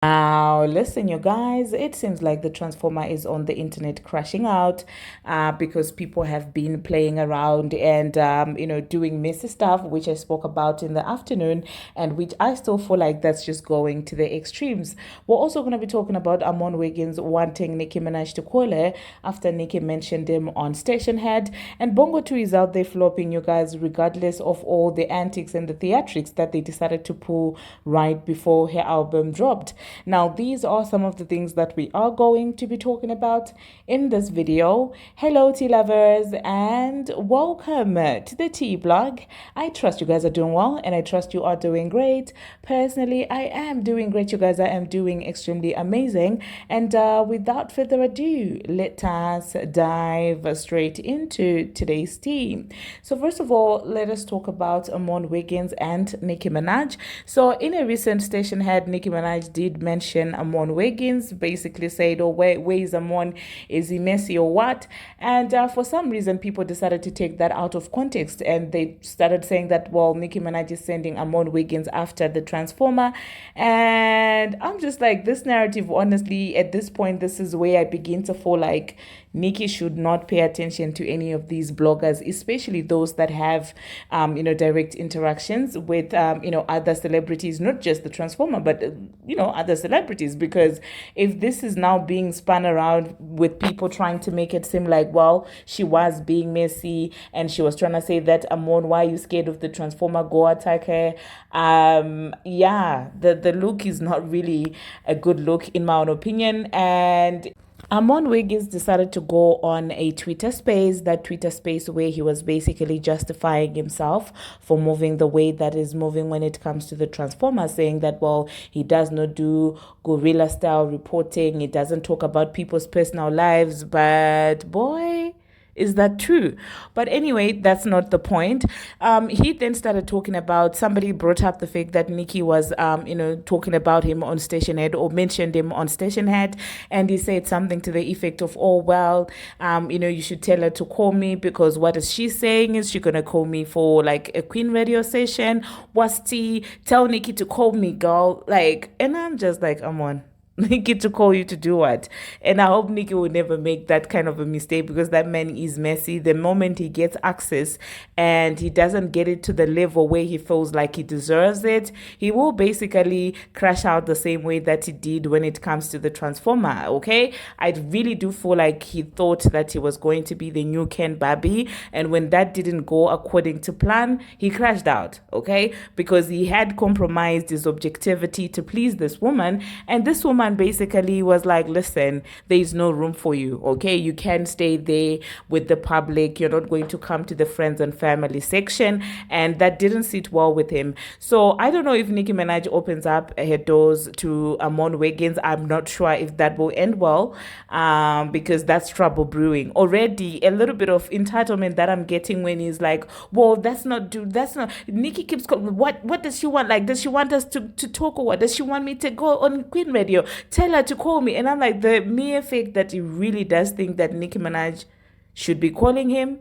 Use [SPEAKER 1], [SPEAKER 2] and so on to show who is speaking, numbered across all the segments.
[SPEAKER 1] Now, listen, you guys, it seems like the Transformer is on the internet crashing out because people have been playing around and, doing messy stuff, which I spoke about in the afternoon, and which I still feel like that's just going to the extremes. We're also going to be talking about Amon Wiggins wanting Nicki Minaj to call her after Nicki mentioned him on Station Head, and Bongo 2 is out there flopping, you guys, regardless of all the antics and the theatrics that they decided to pull right before her album dropped. Now, these are some of the things that we are going to be talking about in this video. Hello, tea lovers, and welcome to the tea blog. I trust you guys are doing well, and I trust you are doing great. Personally, I am doing great, you guys. I am doing extremely amazing. And without further ado, let us dive straight into today's tea. So, first of all, let us talk about Amon Wiggins and Nicki Minaj. So, in a recent Station Head, Nicki Minaj did mention Amon Wiggins, basically said, oh, where is Amon? Is he messy or what? And for some reason, people decided to take that out of context and they started saying that, well, Nicki Minaj is sending Amon Wiggins after the Transformer. And I'm just like, this narrative, honestly, at this point, this is where I begin to feel like Nicki should not pay attention to any of these bloggers, especially those that have, direct interactions with, other celebrities, not just the Transformer, but, other celebrities. Because if this is now being spun around with people trying to make it seem like, well, she was being messy and she was trying to say that, Amon, why are you scared of the Transformer? Go attack her. The look is not really a good look, in my own opinion. And Amon Wiggins decided to go on a Twitter space, that Twitter space where he was basically justifying himself for moving the way that is moving when it comes to the Transformer, saying that, well, he does not do guerrilla style reporting, he doesn't talk about people's personal lives, but boy, is that true? But anyway, that's not the point. He then started talking about, somebody brought up the fact that Nicki was, talking about him on Station Head or mentioned him on Station Head. And he said something to the effect of, oh, well, you should tell her to call me because what is she saying? Is she going to call me for like a Queen radio session? What's tea? Tell Nicki to call me, girl. Like, and I'm just like, I'm on. Nicki to call you to do what? And I hope Nicki will never make that kind of a mistake because that man is messy. The moment he gets access and he doesn't get it to the level where he feels like he deserves it, he will basically crash out the same way that he did when it comes to the Transformer, okay? I really do feel like he thought that he was going to be the new Ken Barbie, and when that didn't go according to plan, he crashed out, okay? Because he had compromised his objectivity to please this woman, and this woman basically was like, listen, there is no room for you, okay? You can't stay there with the public. You're not going to come to the friends and family section. And that didn't sit well with him. So I don't know if Nicki Minaj opens up her doors to Amon Wiggins. I'm not sure if that will end well, because that's trouble brewing. Already a little bit of entitlement that I'm getting when he's like, well, that's not, Nicki keeps, what does she want? Like, does she want us to talk or what? Does she want me to go on Queen Radio? Tell her to call me. And I'm like, the mere fact that he really does think that Nicki Minaj should be calling him,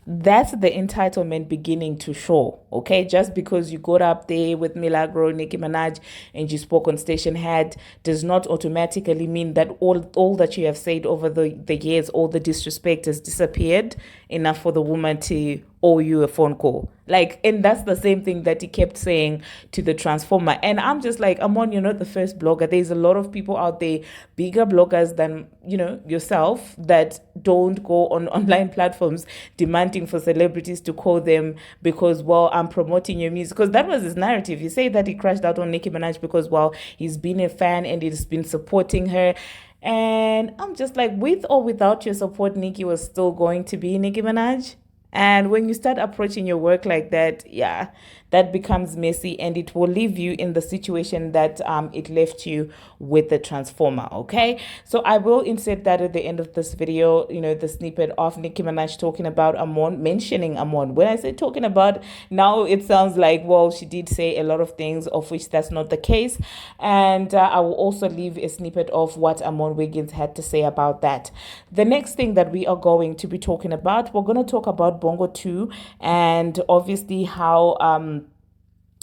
[SPEAKER 1] that's the entitlement beginning to show, okay? Just because you got up there with Milagro, Nicki Minaj, and you spoke on Station Head does not automatically mean that all that you have said over the years, all the disrespect has disappeared enough for the woman to owe you a phone call. Like, and that's the same thing that he kept saying to the Transformer. And I'm just like, Amon, you're not the first blogger. There's a lot of people out there, bigger bloggers than, yourself, that don't go on online platforms demanding for celebrities to call them because, well, I'm promoting your music. Because that was his narrative. He said that he crashed out on Nicki Minaj because, well, he's been a fan and he's been supporting her. And I'm just like, with or without your support, Nicki was still going to be Nicki Minaj. And when you start approaching your work like that, yeah, that becomes messy and it will leave you in the situation that it left you with the Transformer, okay? So I will insert that at the end of this video, the snippet of Nicki Minaj talking about Amon, mentioning Amon. When I say talking about, now it sounds like, well, she did say a lot of things of which that's not the case. And I will also leave a snippet of what Amon Wiggins had to say about that. The next thing that we are going to be talking about, we're going to talk about Bongo 2 and obviously how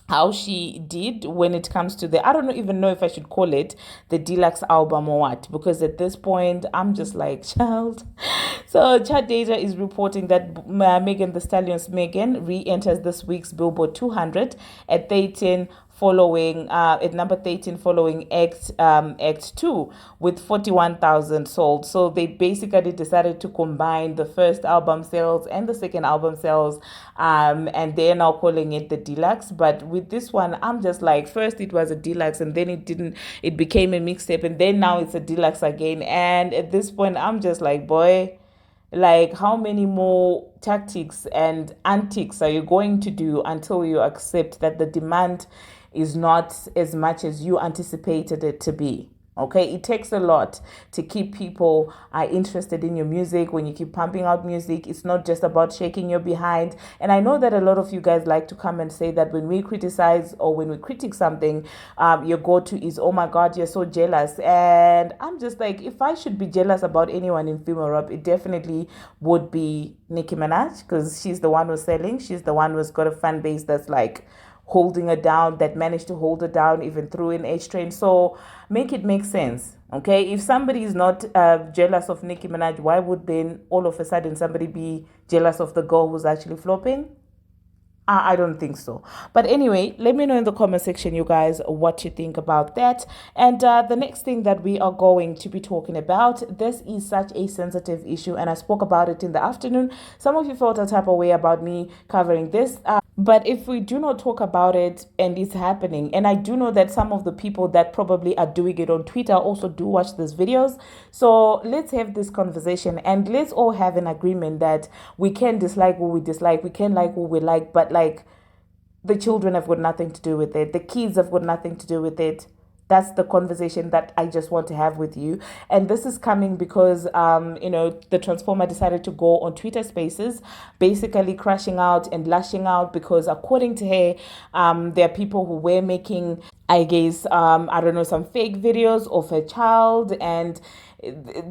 [SPEAKER 1] how she did when it comes to I don't even know if I should call it the deluxe album or what, because at this point I'm just like, child. So Chat Data is reporting that Megan Thee Stallion's Megan re-enters this week's Billboard 200 at 13, following at number 13, following Act 2 with 41,000 sold. So they basically decided to combine the first album sales and the second album sales, and they're now calling it the deluxe. But with this one, I'm just like, first it was a deluxe and then it became a mixtape, and then now it's a deluxe again. And at this point I'm just like, boy, like, how many more tactics and antics are you going to do until you accept that the demand is not as much as you anticipated it to be? Okay, it takes a lot to keep people interested in your music. When you keep pumping out music, it's not just about shaking your behind. And I know that a lot of you guys like to come and say that when we criticize or when we critique something, your go-to is, oh my God, you're so jealous. And I'm just like, if I should be jealous about anyone in female rap, it definitely would be Nicki Minaj, because she's the one who's selling. She's the one who's got a fan base that's like holding her down, that managed to hold her down even through an H train. So make it make sense. Okay, if somebody is not jealous of Nicki Minaj, why would then all of a sudden somebody be jealous of the girl who's actually flopping? I don't think so. But anyway, let me know in the comment section, you guys, what you think about that. And the next thing that we are going to be talking about, this is such a sensitive issue, and I spoke about it in the afternoon. Some of you felt a type of way about me covering this. But if we do not talk about it and it's happening, and I do know that some of the people that probably are doing it on Twitter also do watch these videos. So let's have this conversation and let's all have an agreement that we can dislike what we dislike, we can like what we like, but like, the children have got nothing to do with it. The kids have got nothing to do with it. That's the conversation that I just want to have with you. And this is coming because, the Transformer decided to go on Twitter Spaces, basically crashing out and lashing out because, according to her, there are people who were making, I guess, I don't know, some fake videos of her child and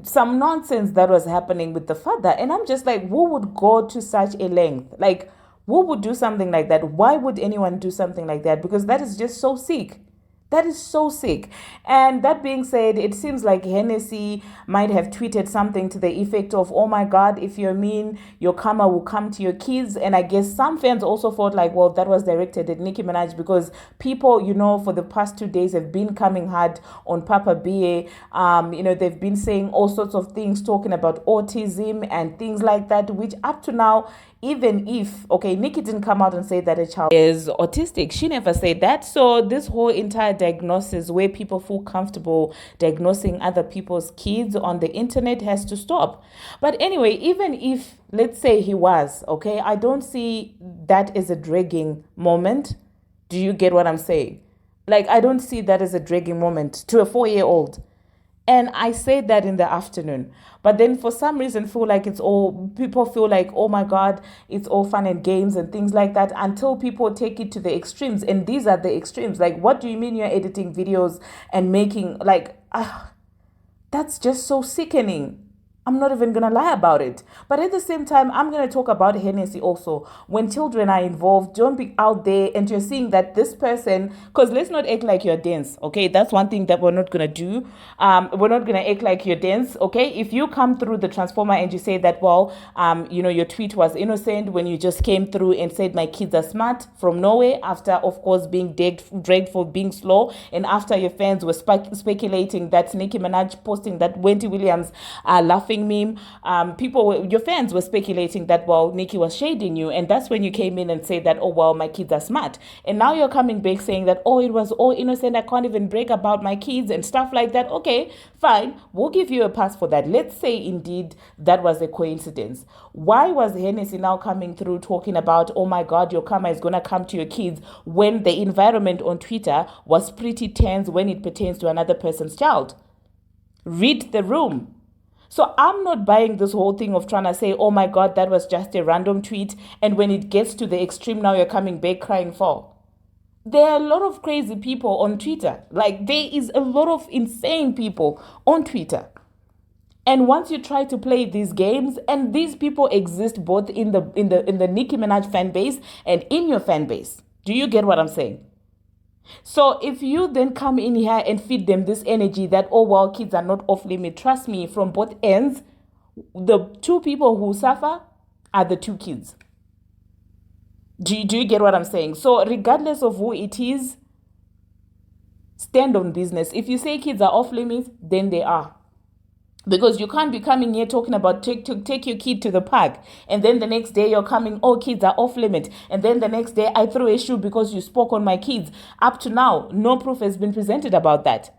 [SPEAKER 1] some nonsense that was happening with the father. And I'm just like, who would go to such a length? Like, who would do something like that? Why would anyone do something like that? Because that is just so sick. That is so sick. And that being said, it seems like Hennessy might have tweeted something to the effect of, oh my God, if you're mean, your karma will come to your kids. And I guess some fans also thought like, well, that was directed at Nicki Minaj because people, for the past 2 days have been coming hard on Papa BA. They've been saying all sorts of things, talking about autism and things like that, which up to now, even if, okay, Nicki didn't come out and say that a child is autistic. She never said that. So this whole entire diagnosis where people feel comfortable diagnosing other people's kids on the internet has to stop. But anyway, even if, let's say he was, okay, I don't see that as a dragging moment. Do you get what I'm saying? Like, I don't see that as a dragging moment to a 4-year-old. And I said that in the afternoon. But then for some reason people feel like, oh my God, it's all fun and games and things like that, until people take it to the extremes. And these are the extremes. Like, what do you mean you're editing videos and making, like, that's just so sickening. I'm not even going to lie about it. But at the same time, I'm going to talk about Hennessy also. When children are involved, don't be out there and you're seeing that this person, because let's not act like you're dense, okay? That's one thing that we're not going to do. We're not going to act like you're dense, okay? If you come through the Transformer and you say that, well, your tweet was innocent when you just came through and said my kids are smart from nowhere, after, of course, being dragged for being slow, and after your fans were speculating that Nicki Minaj posting that Wendy Williams laughing meme, your fans were speculating that, well, Nicki was shading you, and that's when you came in and said that, oh, well, my kids are smart. And now you're coming back saying that, oh, it was all innocent, I can't even brag about my kids and stuff like that. Okay, fine, we'll give you a pass for that. Let's say indeed that was a coincidence. Why was Hennessy now coming through talking about, oh my God, your karma is gonna come to your kids, when the environment on Twitter was pretty tense when it pertains to another person's child? Read the room. So I'm not buying this whole thing of trying to say, oh my God, that was just a random tweet, and when it gets to the extreme, now you're coming back crying for. There are a lot of crazy people on Twitter. Like, there is a lot of insane people on Twitter. And once you try to play these games, and these people exist both in the Nicki Minaj fan base and in your fan base. Do you get what I'm saying? So if you then come in here and feed them this energy that, oh, well, kids are not off limit, trust me, from both ends, the two people who suffer are the two kids. Do you get what I'm saying? So regardless of who it is, stand on business. If you say kids are off limits, then they are. Because you can't be coming here talking about take your kid to the park, and then the next day you're coming, oh, kids are off limit, and then the next day I throw a shoe because you spoke on my kids. Up to now, no proof has been presented about that.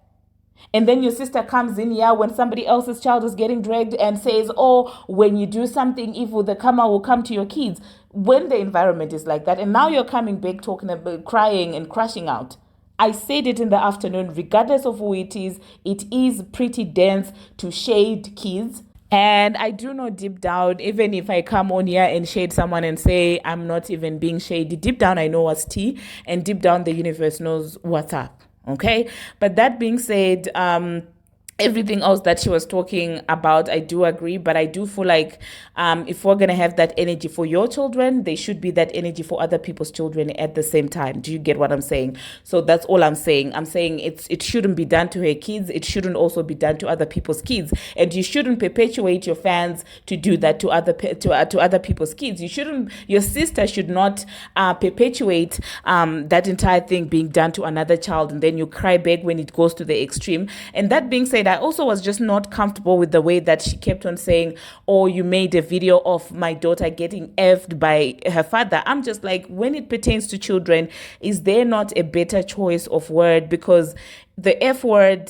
[SPEAKER 1] And then your sister comes in here when somebody else's child is getting dragged and says, oh, when you do something evil, the karma will come to your kids. When the environment is like that, and now you're coming back talking about crying and crashing out. I said it in the afternoon, regardless of who it is pretty dense to shade kids. And I do know deep down, even if I come on here and shade someone and say I'm not even being shady, deep down I know what's tea, and deep down the universe knows what's up. Okay. But that being said, everything else that she was talking about, I do agree, but I do feel like if we're going to have that energy for your children, there should be that energy for other people's children at the same time. Do you get what I'm saying? So that's all I'm saying. I'm saying it shouldn't be done to her kids. It shouldn't also be done to other people's kids. And you shouldn't perpetuate your fans to do that to other people's kids. Your sister should not perpetuate that entire thing being done to another child, and then you cry back when it goes to the extreme. And that being said, I also was just not comfortable with the way that she kept on saying, oh, you made a video of my daughter getting effed by her father. I'm just like, when it pertains to children, is there not a better choice of word? Because the F word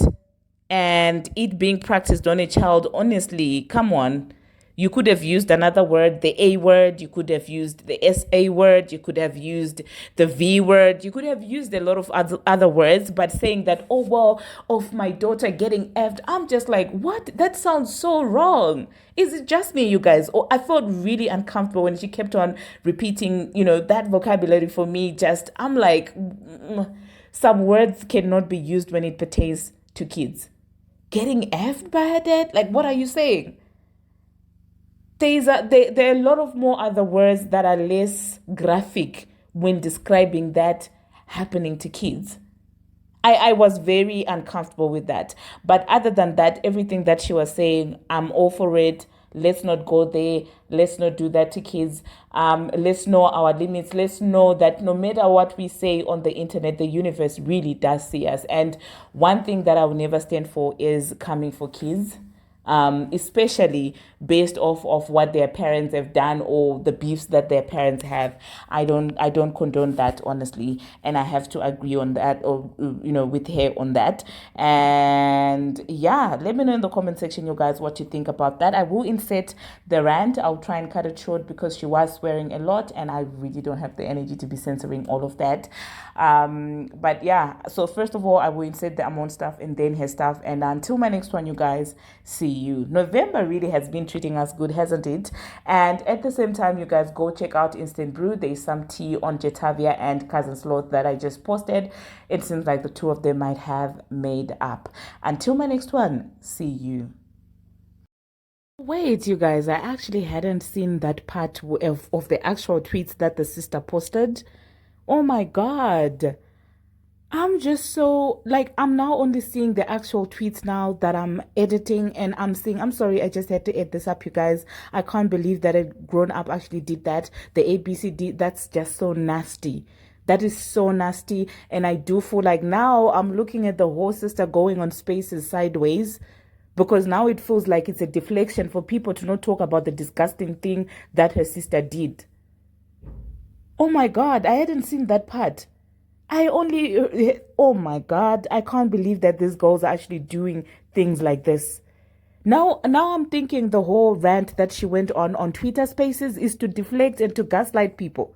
[SPEAKER 1] and it being practiced on a child, honestly, come on. You could have used another word, the A word. You could have used the SA word. You could have used the V word. You could have used a lot of other words, but saying that, oh, well, of my daughter getting effed, I'm just like, what? That sounds so wrong. Is it just me, you guys? Or I felt really uncomfortable when she kept on repeating, that vocabulary for me. Just, I'm like, some words cannot be used when it pertains to kids. Getting effed by her dad? Like, what are you saying? There are a lot of more other words that are less graphic when describing that happening to kids. I was very uncomfortable with that. But other than that, everything that she was saying, I'm all for it. Let's not go there. Let's not do that to kids. Let's know our limits. Let's know that no matter what we say on the internet, the universe really does see us. And one thing that I will never stand for is coming for kids. Especially based off of what their parents have done or the beefs that their parents have. I don't condone that, honestly, and I have to agree on that, or with her on that. And yeah, let me know in the comment section, you guys, what you think about that. I will insert the rant. I'll try and cut it short because she was swearing a lot, and I really don't have the energy to be censoring all of that. But yeah, so first of all, I will insert the Amon stuff and then her stuff. And until my next one, you guys, see you. November really has been treating us good, hasn't it? And at the same time, you guys, go check out Instant Brew. There's some tea on Jetavia and Cousin Sloth that I just posted. It seems like the two of them might have made up. Until my next one, see you. Wait, you guys, I actually hadn't seen that part of the actual tweets that the sister posted. Oh my God. I'm just so, like, I'm now only seeing the actual tweets now that I'm editing, and I'm seeing, I'm sorry, I just had to add this up, you guys. I can't believe that a grown up actually did that. The ABCD, that's just so nasty. That is so nasty. And I do feel like now I'm looking at the whole sister going on spaces sideways, because now it feels like it's a deflection for people to not talk about the disgusting thing that her sister did. Oh my God, I hadn't seen that part. Oh my God, I can't believe that this girl's actually doing things like this. Now I'm thinking the whole rant that she went on Twitter Spaces is to deflect and to gaslight people.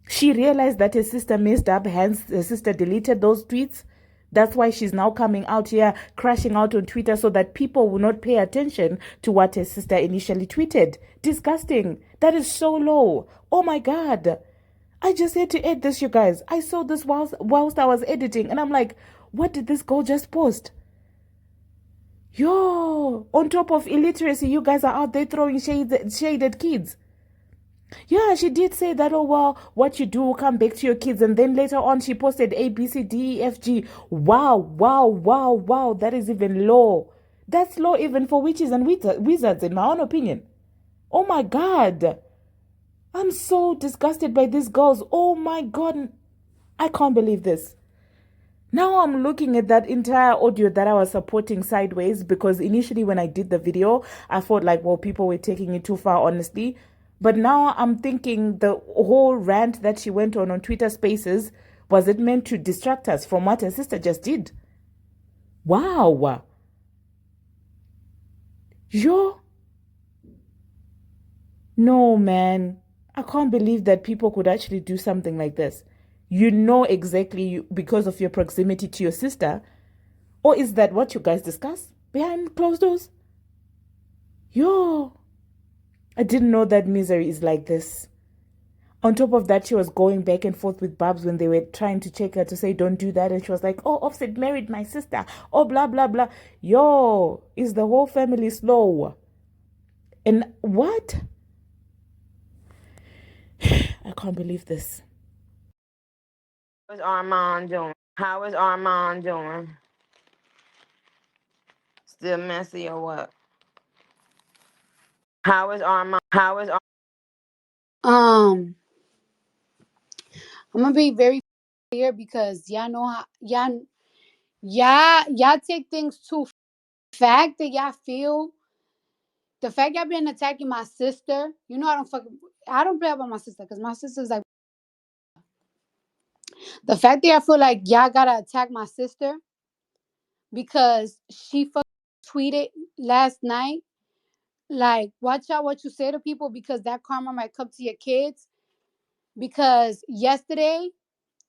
[SPEAKER 1] She realized that her sister messed up, hence her sister deleted those tweets. That's why she's now coming out here, crashing out on Twitter so that people will not pay attention to what her sister initially tweeted. Disgusting. That is so low. Oh my God. I just had to add this, you guys. I saw this whilst I was editing, and I'm like, what did this girl just post? Yo, on top of illiteracy, you guys are out there throwing shade at kids. Yeah, she did say that, oh, well, what you do will come back to your kids. And then later on, she posted A, B, C, D, E, F, G. Wow, wow, wow, wow. That is even low. That's low even for witches and wizards, in my own opinion. Oh my God. I'm so disgusted by these girls. Oh my God. I can't believe this. Now I'm looking at that entire audio that I was supporting sideways, because initially when I did the video, I thought like, well, people were taking it too far, honestly. But now I'm thinking the whole rant that she went on Twitter Spaces, was it meant to distract us from what her sister just did? Wow. Yo. No, man. I can't believe that people could actually do something like this. You know exactly because of your proximity to your sister. Or is that what you guys discuss behind closed doors? Yo, I didn't know that misery is like this. On top of that, she was going back and forth with Barbz when they were trying to check her to say, don't do that. And she was like, oh, Offset married my sister. Oh, blah, blah, blah. Yo, is the whole family slow? And what? I can't believe this.
[SPEAKER 2] How's Armon doing? How is Armon doing? Still messy or what? How is Armon?
[SPEAKER 3] I'm gonna be very clear because y'all know how y'all take things too. Fact that y'all feel the fact y'all been attacking my sister. You know I don't play about my sister because my sister's like the fact that I feel like y'all gotta attack my sister because she tweeted last night. Like, watch out what you say to people because that karma might come to your kids. Because yesterday,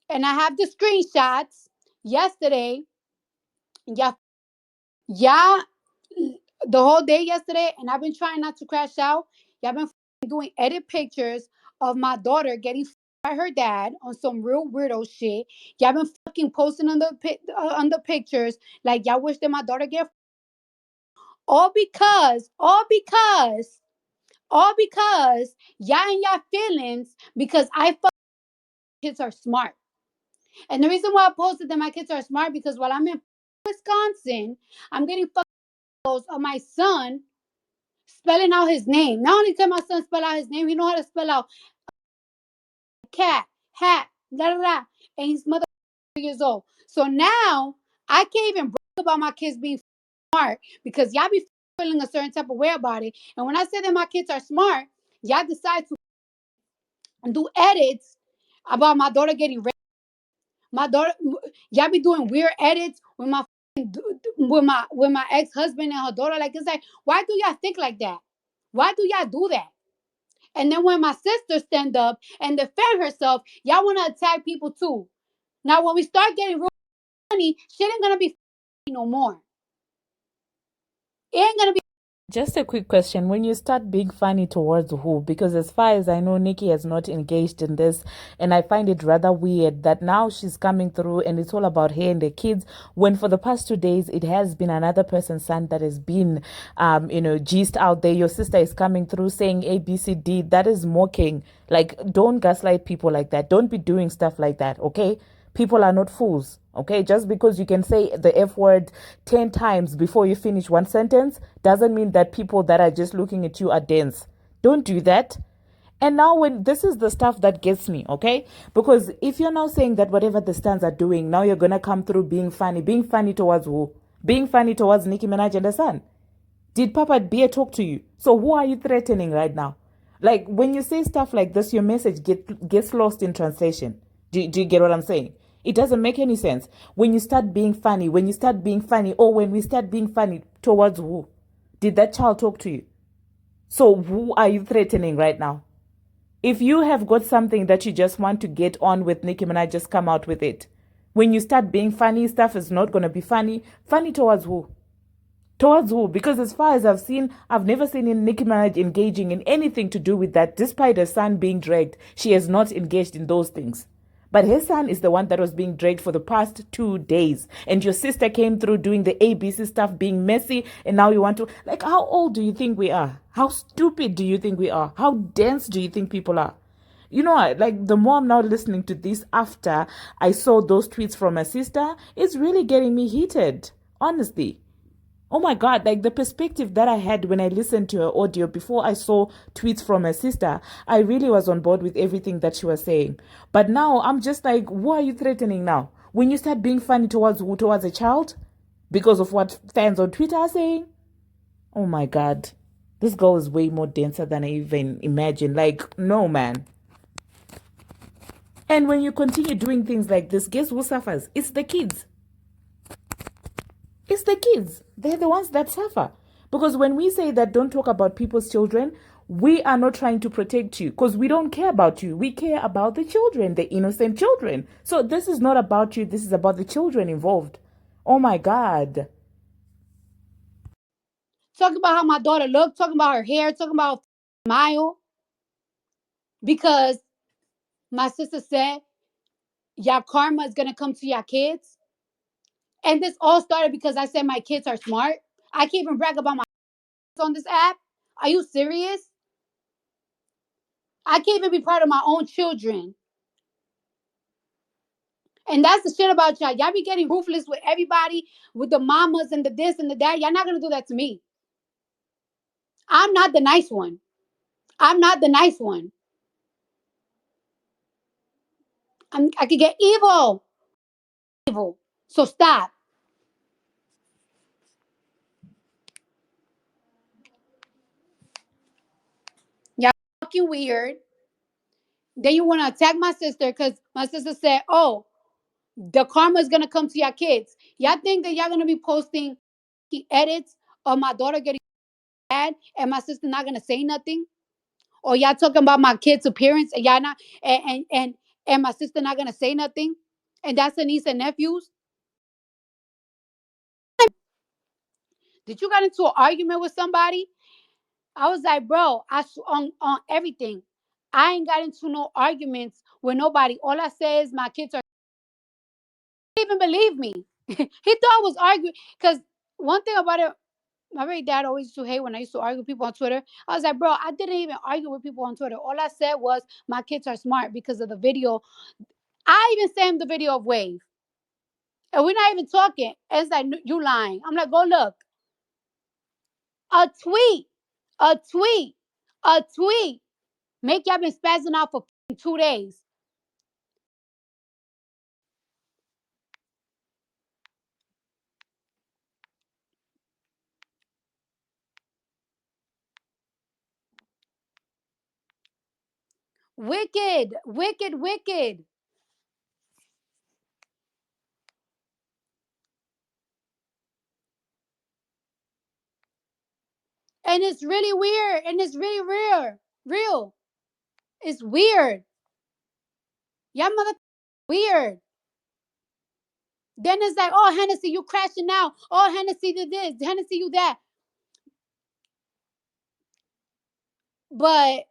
[SPEAKER 3] and I have the screenshots. Yesterday, yeah, yeah, the whole day yesterday, and I've been trying not to crash out. Y'all been doing edit pictures of my daughter getting by her dad on some real weirdo shit. Y'all been fucking posting on the pictures like y'all wish that my daughter get all because y'all in y'all feelings because I fuck kids are smart. And the reason why I posted that my kids are smart because while I'm in Wisconsin, I'm getting photos of my son spelling out his name. Not only can my son spell out his name, he know how to spell out cat, hat, da da da, and he's mother 3 years old. So now I can't even brag about my kids being smart because y'all be feeling a certain type of way about it. And when I say that my kids are smart, y'all decide to do edits about my daughter getting raped. My daughter, y'all be doing weird edits with my ex-husband and her daughter. Like, it's like, why do y'all think like that? Why do y'all do that? And then when my sister stand up and defend herself, y'all want to attack people too. Now, when we start getting real money, shit ain't gonna be no more. It ain't gonna be.
[SPEAKER 1] Just a quick question. When you start being funny towards who? Because as far as I know, Nicki has not engaged in this. And I find it rather weird that now she's coming through and it's all about her and the kids. When for the past 2 days, it has been another person's son that has been, gist out there. Your sister is coming through saying A, B, C, D. That is mocking. Like, don't gaslight people like that. Don't be doing stuff like that, okay? People are not fools, okay? Just because you can say the F word 10 times before you finish one sentence doesn't mean that people that are just looking at you are dense. Don't do that. And now when this is the stuff that gets me, okay? Because if you're now saying that whatever the stands are doing, now you're going to come through being funny towards who? Being funny towards Nicki Minaj and her son. Did Papa Bear talk to you? So who are you threatening right now? Like, when you say stuff like this, your message gets lost in translation. Do you get what I'm saying? It doesn't make any sense. When you start being funny, or when we start being funny towards who? Did that child talk to you? So who are you threatening right now? If you have got something that you just want to get on with Nicki Minaj, just come out with it. When you start being funny, stuff is not going to be funny. Funny towards who? Towards who? Because as far as I've seen, I've never seen Nicki Minaj engaging in anything to do with that. Despite her son being dragged, she has not engaged in those things. But his son is the one that was being dragged for the past 2 days. And your sister came through doing the ABC stuff, being messy. And now you want to, like, how old do you think we are? How stupid do you think we are? How dense do you think people are? You know, like, the more I'm now listening to this after I saw those tweets from my sister, it's really getting me heated, honestly. Oh my God, like, the perspective that I had when I listened to her audio before I saw tweets from her sister, I really was on board with everything that she was saying. But now I'm just like, who are you threatening now? When you start being funny towards a child because of what fans on Twitter are saying? Oh my God, this girl is way more denser than I even imagined. Like, no, man. And when you continue doing things like this, guess who suffers? It's the kids. It's the kids. They're the ones that suffer. Because when we say that don't talk about people's children, we are not trying to protect you because we don't care about you. We care about the children, the innocent children. So this is not about you. This is about the children involved. Oh my God.
[SPEAKER 3] Talking about how my daughter looked, talking about her hair, talking about smile. Because my sister said, your karma is going to come to your kids. And this all started because I said my kids are smart. I can't even brag about my kids on this app. Are you serious? I can't even be proud of my own children. And that's the shit about y'all. Y'all be getting ruthless with everybody, with the mamas and the this and the that. Y'all not going to do that to me. I'm not the nice one. I'm not the nice one. I could get evil. Evil. So stop. Y'all fucking weird. Then you want to attack my sister because my sister said, oh, the karma is going to come to your kids. Y'all think that y'all going to be posting edits of my daughter getting mad and my sister not going to say nothing? Or y'all talking about my kids' appearance and y'all not, and my sister not going to say nothing? And that's the niece and nephews? Did you get into an argument with somebody? I was like, bro, on everything. I ain't got into no arguments with nobody. All I say is my kids are. He didn't even believe me. He thought I was arguing. Because one thing about it, my baby dad always used to hate when I used to argue with people on Twitter. I was like, bro, I didn't even argue with people on Twitter. All I said was my kids are smart because of the video. I even sent him the video of Wave. And we're not even talking. And it's like, you lying. I'm like, go look. A tweet. A tweet. A tweet. Make y'all been spazzing out for 2 days. Wicked. Wicked. Wicked. And it's really weird. And it's really rare. Real. It's weird. Y'all mother weird. Then it's like, oh, Hennessy, you crashing out. Oh, Hennessy did this. Hennessy, you that. But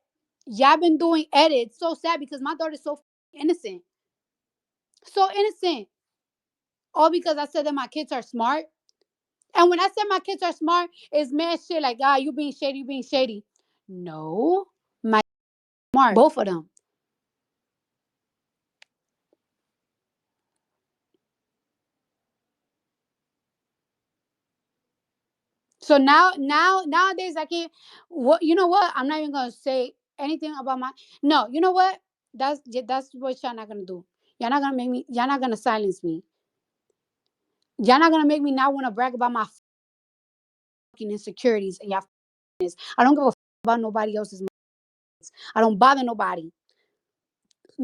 [SPEAKER 3] y'all been doing edits. So sad because my daughter's so innocent. So innocent. All because I said that my kids are smart. And when I said my kids are smart, it's mad shit like, you being shady, you being shady. No, my smart. Both of them. So nowadays I can't. What you know? What I'm not even gonna say anything about my. No, you know what? That's what y'all not gonna do. Y'all not gonna make me. Y'all not gonna silence me. Y'all not gonna make me not want to brag about my fucking insecurities and y'all. I don't give a about nobody else's. I don't bother nobody.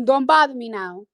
[SPEAKER 3] Don't bother me now.